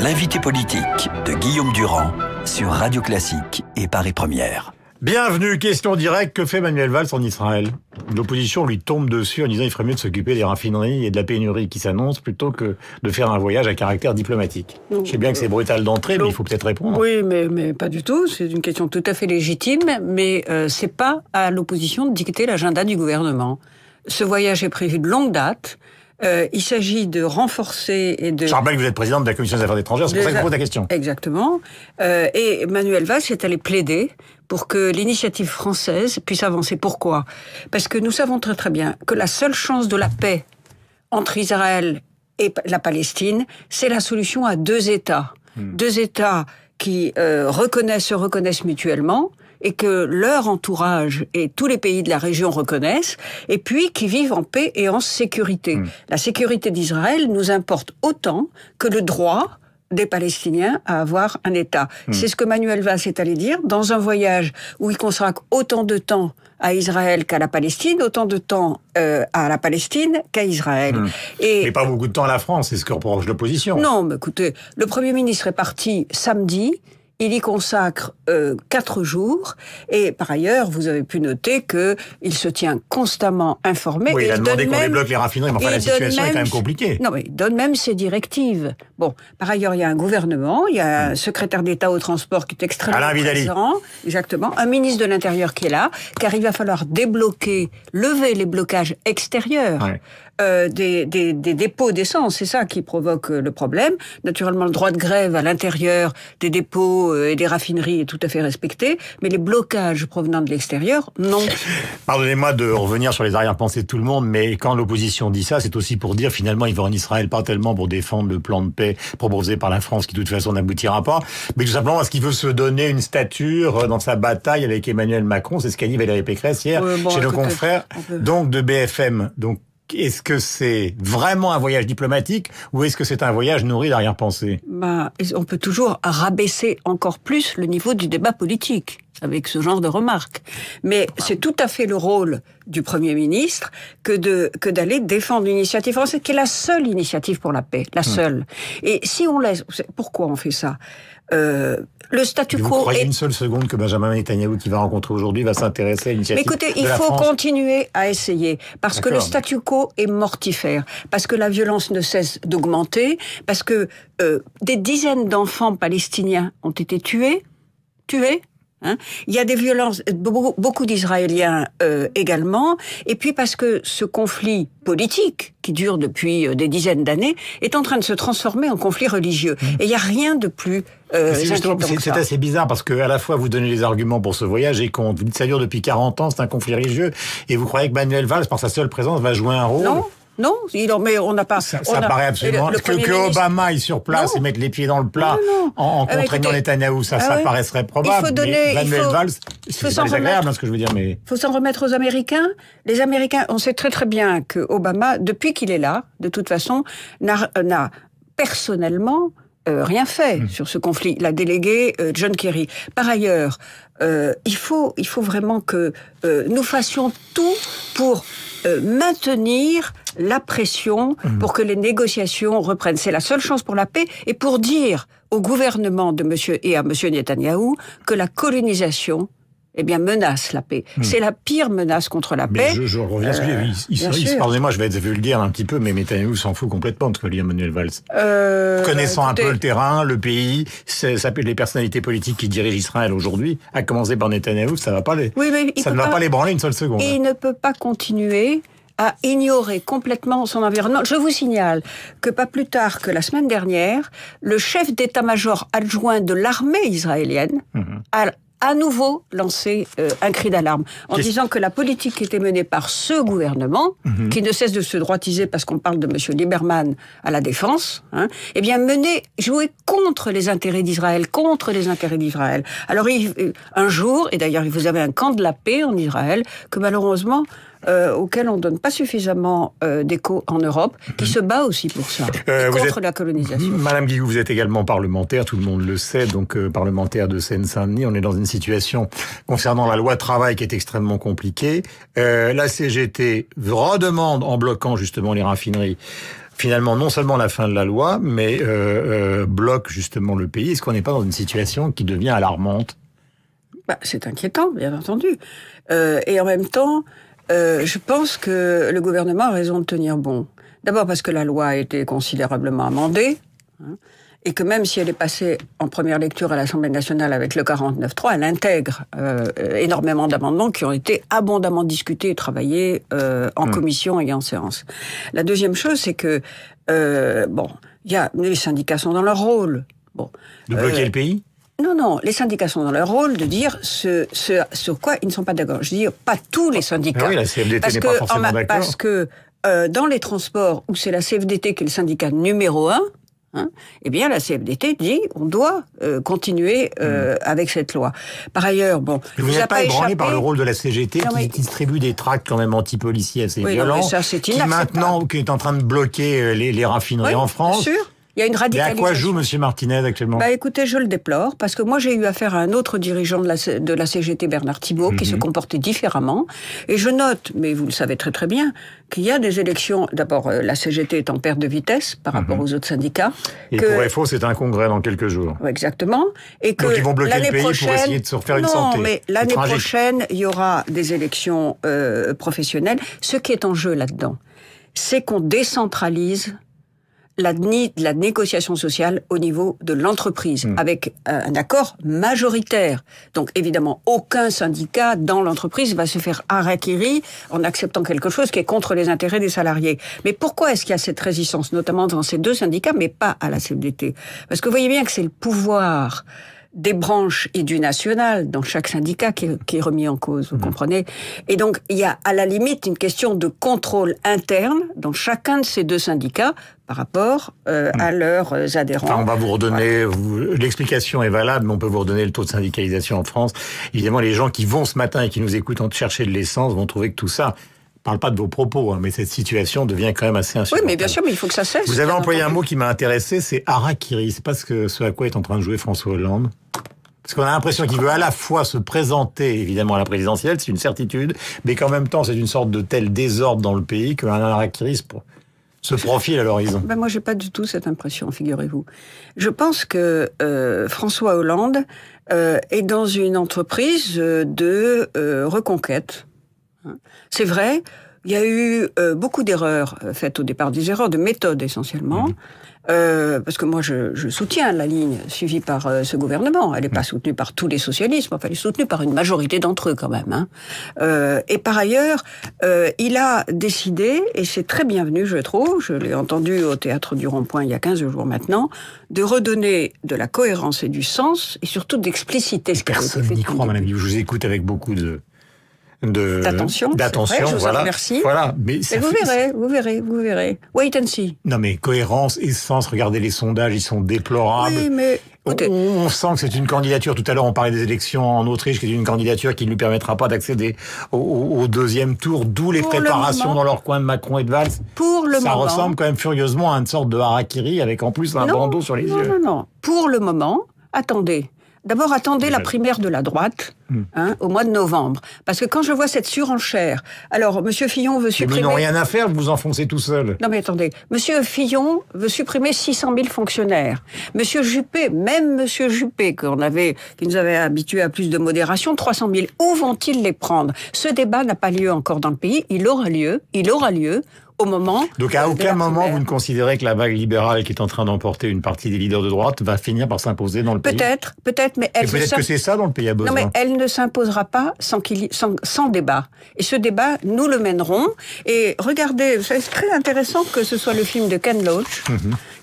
L'invité politique de Guillaume Durand sur Radio Classique et Paris Première. Bienvenue, question directe. Que fait Manuel Valls en Israël? L'opposition lui tombe dessus en disant qu'il ferait mieux de s'occuper des raffineries et de la pénurie qui s'annonce plutôt que de faire un voyage à caractère diplomatique. Je sais bien que c'est brutal d'entrée, mais il faut peut-être répondre. Oui, mais pas du tout. C'est une question tout à fait légitime, mais c'est pas à l'opposition de dicter l'agenda du gouvernement. Ce voyage est prévu de longue date. Il s'agit de renforcer et de... Je rappelle que vous êtes présidente de la Commission des Affaires étrangères, c'est pour ça que je pose la question. Exactement. Et Manuel Valls est allé plaider pour que l'initiative française puisse avancer. Pourquoi ? Parce que nous savons très très bien que la seule chance de la paix entre Israël et la Palestine, c'est la solution à deux États. Deux États qui se reconnaissent mutuellement, et que leur entourage et tous les pays de la région reconnaissent, et puis qui vivent en paix et en sécurité. La sécurité d'Israël nous importe autant que le droit des Palestiniens à avoir un État. C'est ce que Manuel Valls est allé dire dans un voyage où il consacre autant de temps à Israël qu'à la Palestine, autant de temps à la Palestine qu'à Israël. Et pas beaucoup de temps à la France, c'est ce que reproche l'opposition. Non, mais écoutez, le Premier ministre est parti samedi. Il y consacre 4 jours, et par ailleurs, vous avez pu noter que il se tient constamment informé. Oui, il a demandé qu'on débloque les raffineries, mais enfin la situation est quand même compliquée. Non, mais il donne même ses directives. Bon, par ailleurs, il y a un gouvernement, il y a un secrétaire d'État au transport qui est extrêmement présent, exactement, un ministre de l'Intérieur qui est là, car il va falloir lever les blocages extérieurs. Ouais. Des dépôts d'essence, c'est ça qui provoque le problème. Naturellement, le droit de grève à l'intérieur des dépôts et des raffineries est tout à fait respecté, mais les blocages provenant de l'extérieur, non. Pardonnez-moi de revenir sur les arrière-pensées de tout le monde, mais quand l'opposition dit ça, c'est aussi pour dire finalement il va en Israël pas tellement pour défendre le plan de paix proposé par la France qui de toute façon n'aboutira pas, mais tout simplement parce qu'il veut se donner une stature dans sa bataille avec Emmanuel Macron. C'est ce qu'a dit Valérie Pécresse hier chez nos confrères donc de BFM. Donc est-ce que c'est vraiment un voyage diplomatique ou est-ce que c'est un voyage nourri d'arrière-pensée ? On peut toujours rabaisser encore plus le niveau du débat politique avec ce genre de remarques. Mais c'est tout à fait le rôle du Premier ministre que d'aller défendre l'initiative française, qui est la seule initiative pour la paix, la seule. Et si on laisse... Pourquoi on fait ça ? Le statu quo. Vous croyez une seule seconde que Benjamin Netanyahou, qui va rencontrer aujourd'hui, va s'intéresser à l'initiative de la France ? Écoutez, il faut continuer à essayer, parce que le statu quo est mortifère, parce que la violence ne cesse d'augmenter, parce que des dizaines d'enfants palestiniens ont été tués. Il y a des violences, beaucoup d'Israéliens également, et puis parce que ce conflit politique, qui dure depuis des dizaines d'années, est en train de se transformer en conflit religieux. Et il n'y a rien de plus c'est assez bizarre, parce que à la fois vous donnez les arguments pour ce voyage, et quand vous dites ça dure depuis 40 ans, c'est un conflit religieux, et vous croyez que Manuel Valls, par sa seule présence, va jouer un rôle ? Non, mais on n'a pas... Ça paraît absolument... Que Obama aille sur place et mette les pieds dans le plat en contraignant Netanyahou, ça paraîtrait probable. Mais Manuel Valls, c'est pas désagréable, ce que je veux dire, mais... Il faut s'en remettre aux Américains. Les Américains, on sait très très bien que Obama, depuis qu'il est là, de toute façon, n'a personnellement rien fait sur ce conflit. Il a délégué John Kerry. Par ailleurs, il faut vraiment que nous fassions tout pour maintenir la pression pour que les négociations reprennent. C'est la seule chance pour la paix, et pour dire au gouvernement de à monsieur Netanyahou que la colonisation menace la paix. C'est la pire menace contre la paix. Je reviens à ce que j'ai pardonnez-moi, je vais être vulgaire un petit peu, mais Netanyahou s'en fout complètement de ce que dit Manuel Valls. Connaissant un peu le terrain, le pays, les personnalités politiques qui dirigent Israël aujourd'hui, à commencer par Netanyahou, ça ne va pas l'ébranler une seule seconde. Et il ne peut pas continuer à ignorer complètement son environnement. Je vous signale que pas plus tard que la semaine dernière, le chef d'état-major adjoint de l'armée israélienne a à nouveau lancé un cri d'alarme en disant que la politique qui était menée par ce gouvernement, qui ne cesse de se droitiser parce qu'on parle de M. Lieberman à la défense, jouait contre les intérêts d'Israël, Alors un jour, et d'ailleurs vous avez un camp de la paix en Israël, que malheureusement auquel on ne donne pas suffisamment d'écho en Europe, qui se bat aussi pour ça, contre la colonisation. Madame Guigou, vous êtes également parlementaire, tout le monde le sait, donc parlementaire de Seine-Saint-Denis. On est dans une situation concernant la loi travail qui est extrêmement compliquée. La CGT redemande, en bloquant justement les raffineries, finalement non seulement la fin de la loi, mais bloque justement le pays. Est-ce qu'on n'est pas dans une situation qui devient alarmante ? C'est inquiétant, bien entendu. Et en même temps, je pense que le gouvernement a raison de tenir bon. D'abord parce que la loi a été considérablement amendée, hein, et que même si elle est passée en première lecture à l'Assemblée nationale avec le 49.3, elle intègre énormément d'amendements qui ont été abondamment discutés et travaillés en commission et en séance. La deuxième chose, c'est que les syndicats sont dans leur rôle. De bloquer le pays ? Non, les syndicats sont dans leur rôle de dire ce sur quoi ils ne sont pas d'accord. Je veux dire, pas tous les syndicats. Oui, la CFDT n'est pas forcément d'accord. Parce que dans les transports, où c'est la CFDT qui est le syndicat numéro 1, eh bien, la CFDT dit on doit continuer avec cette loi. Par ailleurs, vous n'êtes pas ébranlé par le rôle de la CGT qui distribue des tracts quand même anti-policiers assez violents, qui maintenant qui est en train de bloquer les raffineries en France. Bien sûr. Il y a une radicalisation. Et à quoi joue M. Martinez actuellement ? Écoutez, je le déplore, parce que moi j'ai eu affaire à un autre dirigeant de la CGT, Bernard Thibault, qui se comportait différemment. Et je note, mais vous le savez très très bien, qu'il y a des élections. D'abord, la CGT est en perte de vitesse par rapport aux autres syndicats. Et pour FO, c'est un congrès dans quelques jours. Exactement. Et que donc ils vont bloquer le pays pour essayer de se refaire une santé. Non, mais l'année prochaine, il y aura des élections professionnelles. Ce qui est en jeu là-dedans, c'est qu'on décentralise la négociation sociale au niveau de l'entreprise, avec un accord majoritaire. Donc évidemment, aucun syndicat dans l'entreprise va se faire harakiri en acceptant quelque chose qui est contre les intérêts des salariés. Mais pourquoi est-ce qu'il y a cette résistance, notamment dans ces deux syndicats, mais pas à la CFDT ? Parce que vous voyez bien que c'est le pouvoir des branches et du national dans chaque syndicat qui est remis en cause, vous comprenez ? Et donc, il y a à la limite une question de contrôle interne dans chacun de ces deux syndicats par rapport à leurs adhérents. Enfin, on va vous redonner, l'explication est valable, mais on peut vous redonner le taux de syndicalisation en France. Évidemment, les gens qui vont ce matin et qui nous écoutent en chercher de l'essence vont trouver que tout ça... Je ne parle pas de vos propos, mais cette situation devient quand même assez insupportable. Oui, mais bien sûr, mais il faut que ça cesse. Vous avez employé un mot qui m'a intéressé, c'est harakiri. C'est pas ce à quoi est en train de jouer François Hollande. Parce qu'on a l'impression qu'il veut à la fois se présenter, évidemment, à la présidentielle, c'est une certitude, mais qu'en même temps, c'est une sorte de tel désordre dans le pays qu'un harakiri se profile à l'horizon. Moi, j'ai pas du tout cette impression, figurez-vous. Je pense que François Hollande est dans une entreprise de reconquête. C'est vrai, il y a eu beaucoup d'erreurs faites au départ, des erreurs de méthode essentiellement, parce que moi je soutiens la ligne suivie par ce gouvernement. Elle n'est pas soutenue par tous les socialistes, mais elle est soutenue par une majorité d'entre eux quand même. Et par ailleurs, il a décidé, et c'est très bienvenu je trouve, je l'ai entendu au Théâtre du Rond-Point il y a 15 jours maintenant, de redonner de la cohérence et du sens, et surtout d'expliciter ce qui a été fait. Personne n'y croit, mon ami, je vous écoute avec beaucoup d'attention, je vous en remercie. Voilà, mais vous verrez. Wait and see. Non, mais cohérence, essence, regardez les sondages, ils sont déplorables. Oui, mais écoutez, on sent que c'est une candidature. Tout à l'heure, on parlait des élections en Autriche, qui est une candidature qui ne lui permettra pas d'accéder au deuxième tour, d'où les préparations dans leur coin de Macron et de Valls. Ça ressemble quand même furieusement à une sorte de harakiri, avec en plus un bandeau sur les yeux. Non. Pour le moment, attendez. D'abord, attendez la primaire de la droite, au mois de novembre. Parce que quand je vois cette surenchère... Alors, M. Fillon veut supprimer... Mais ils n'ont rien à faire, vous vous enfoncez tout seul. Non, mais attendez. M. Fillon veut supprimer 600 000 fonctionnaires. M. Juppé, qui nous avait habitués à plus de modération, 300 000. Où vont-ils les prendre ? Ce débat n'a pas lieu encore dans le pays. Il aura lieu au moment... Donc à aucun moment vous ne considérez que la vague libérale qui est en train d'emporter une partie des leaders de droite va finir par s'imposer dans le pays ? Peut-être, mais elle... peut-être que c'est ça dont le pays a besoin. Non, mais elle ne s'imposera pas sans débat. Et ce débat, nous le mènerons. Et regardez, c'est très intéressant que ce soit le film de Ken Loach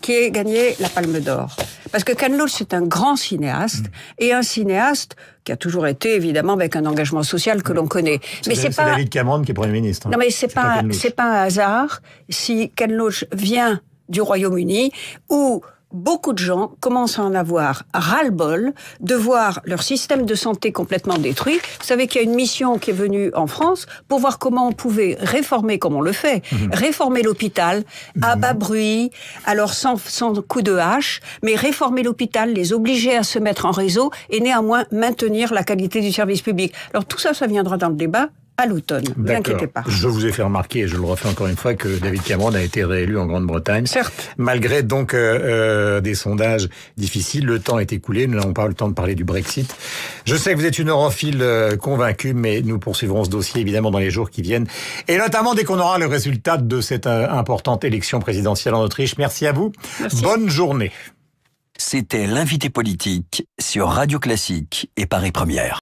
qui ait gagné la Palme d'Or. Parce que Ken Loach, c'est un grand cinéaste, et un cinéaste qui a toujours été, évidemment, avec un engagement social que l'on connaît. Mais c'est pas David Cameron qui est Premier ministre. Non, mais c'est pas un hasard si Ken Loach vient du Royaume-Uni, où beaucoup de gens commencent à en avoir ras-le-bol de voir leur système de santé complètement détruit. Vous savez qu'il y a une mission qui est venue en France pour voir comment on pouvait réformer, comme on le fait, réformer l'hôpital à bas bruit, alors sans coup de hache, mais réformer l'hôpital, les obliger à se mettre en réseau et néanmoins maintenir la qualité du service public. Alors tout ça, ça viendra dans le débat. à l'automne. Ne vous inquiétez pas. Je vous ai fait remarquer, et je le refais encore une fois, que David Cameron a été réélu en Grande-Bretagne. Certes. Malgré donc des sondages difficiles, le temps est écoulé, nous n'avons pas le temps de parler du Brexit. Je sais que vous êtes une europhile convaincue, mais nous poursuivrons ce dossier évidemment dans les jours qui viennent, et notamment dès qu'on aura le résultat de cette importante élection présidentielle en Autriche. Merci à vous. Merci. Bonne journée. C'était l'invité politique sur Radio Classique et Paris Première.